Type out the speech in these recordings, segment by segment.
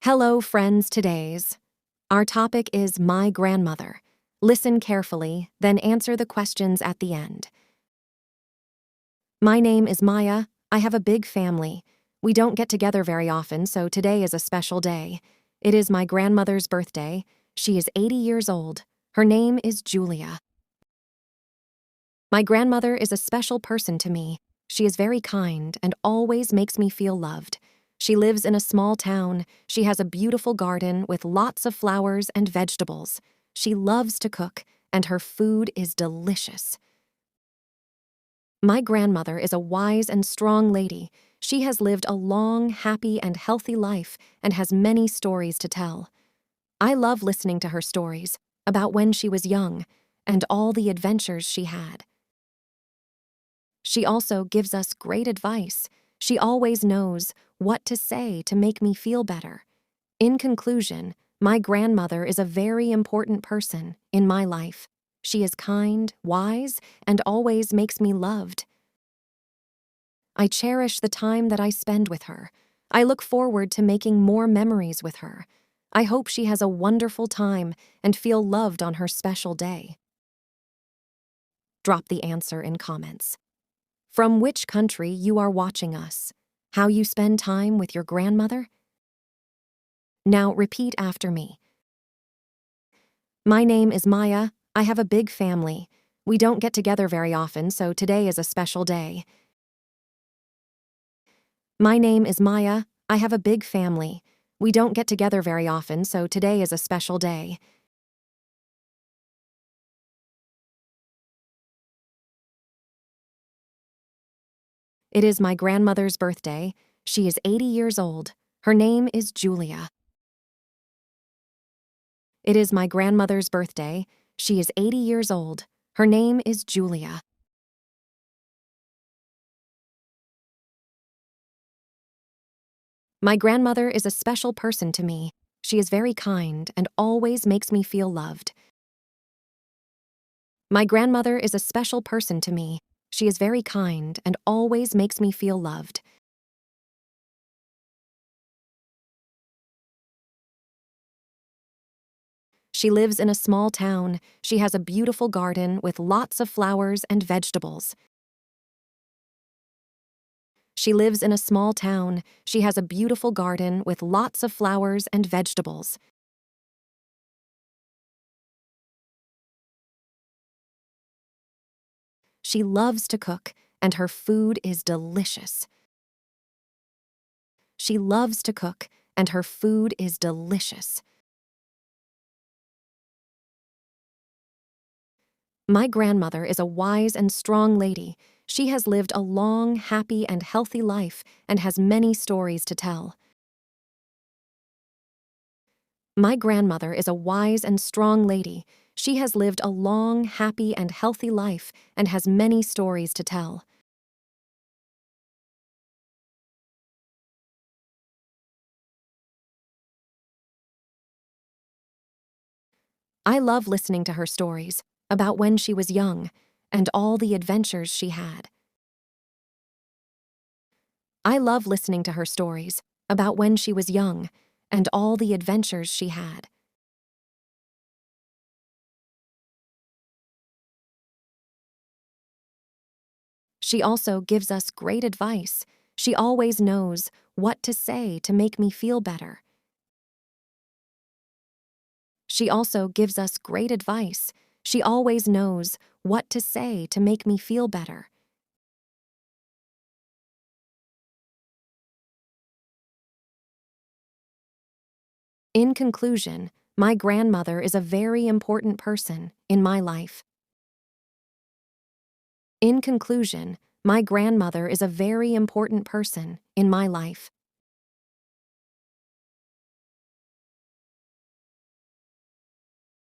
Hello, friends. Our topic is my grandmother. Listen carefully, then answer the questions at the end. My name is Maya. I have a big family. We don't get together very often, so today is a special day. It is my grandmother's birthday. She is 80 years old. Her name is Julia. My grandmother is a special person to me. She is very kind and always makes me feel loved. She lives in a small town. She has a beautiful garden with lots of flowers and vegetables. She loves to cook, and her food is delicious. My grandmother is a wise and strong lady. She has lived a long, happy, and healthy life and has many stories to tell. I love listening to her stories about when she was young and all the adventures she had. She also gives us great advice. She always knows what to say to make me feel better. In conclusion, my grandmother is a very important person in my life. She is kind, wise, and always makes me loved. I cherish the time that I spend with her. I look forward to making more memories with her. I hope she has a wonderful time and feel loved on her special day. Drop the answer in comments. From which country you are watching us? How you spend time with your grandmother? Now repeat after me. My name is Maya. I have a big family. We don't get together very often, so today is a special day. My name is Maya. I have a big family. We don't get together very often, so today is a special day. It is my grandmother's birthday. She is 80 years old. Her name is Julia. It is my grandmother's birthday. She is 80 years old. Her name is Julia. My grandmother is a special person to me. She is very kind and always makes me feel loved. My grandmother is a special person to me. She is very kind and always makes me feel loved. She lives in a small town. She has a beautiful garden with lots of flowers and vegetables. She lives in a small town. She has a beautiful garden with lots of flowers and vegetables. She loves to cook, and her food is delicious. She loves to cook, and her food is delicious. My grandmother is a wise and strong lady. She has lived a long, happy, and healthy life and has many stories to tell. My grandmother is a wise and strong lady. She has lived a long, happy, and healthy life and has many stories to tell. I love listening to her stories about when she was young and all the adventures she had. I love listening to her stories about when she was young and all the adventures she had. She also gives us great advice. She always knows what to say to make me feel better. She also gives us great advice. She always knows what to say to make me feel better. In conclusion, my grandmother is a very important person in my life. In conclusion, my grandmother is a very important person in my life.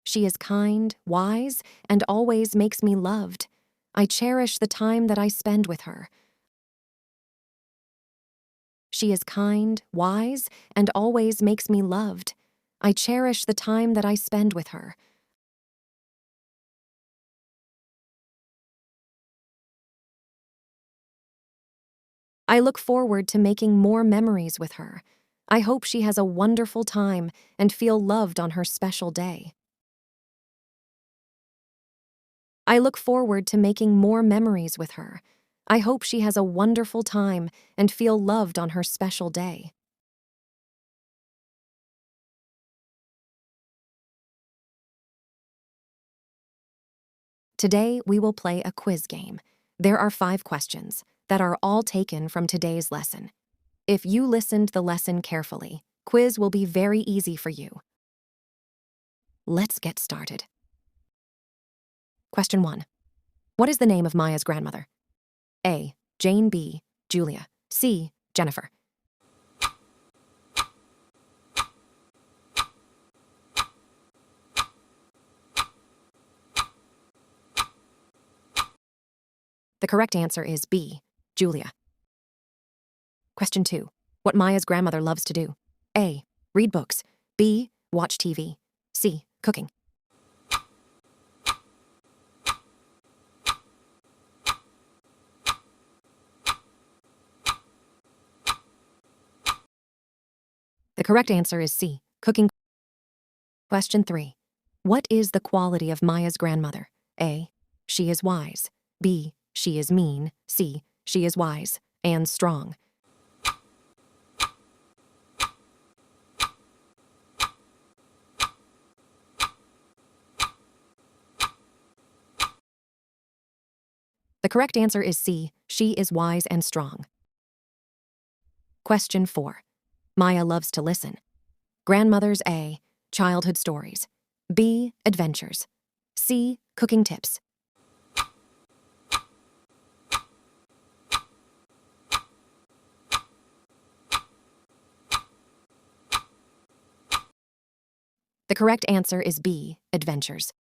She is kind, wise, and always makes me loved. I cherish the time that I spend with her. She is kind, wise, and always makes me loved. I cherish the time that I spend with her. I look forward to making more memories with her. I hope she has a wonderful time and feel loved on her special day. I look forward to making more memories with her. I hope she has a wonderful time and feel loved on her special day. Today, we will play a quiz game. There are 5 questions that are all taken from today's lesson. If you listened the lesson carefully, quiz will be very easy for you. Let's get started. Question 1. What is the name of Maya's grandmother? A. Jane. B. Julia. C. Jennifer. The correct answer is B. Julia. Question 2. What Maya's grandmother loves to do? A. Read books. B. Watch TV. C. Cooking. The correct answer is C. Cooking. Question 3. What is the quality of Maya's grandmother? A. She is wise. B. She is mean. C. She is wise and strong. The correct answer is C. She is wise and strong. Question 4. Maya loves to listen. Grandmother's A. Childhood stories. B. Adventures. C. Cooking tips. The correct answer is B. Adventures.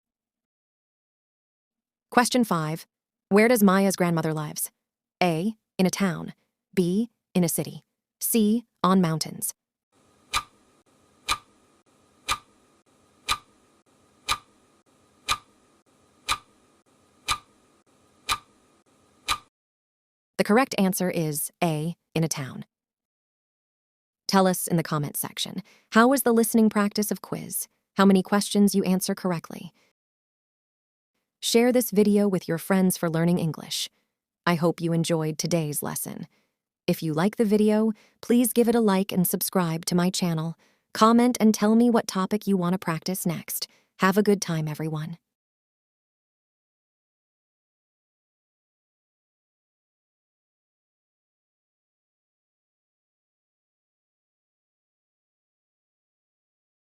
Question 5. Where does Maya's grandmother lives? A. In a town. B. In a city. C. On mountains. The correct answer is A. In a town. Tell us in the comments section, how was the listening practice of quiz? How many questions you answer correctly? Share this video with your friends for learning English. I hope you enjoyed today's lesson. If you like the video, please give it a like and subscribe to my channel. Comment and tell me what topic you want to practice next. Have a good time, everyone.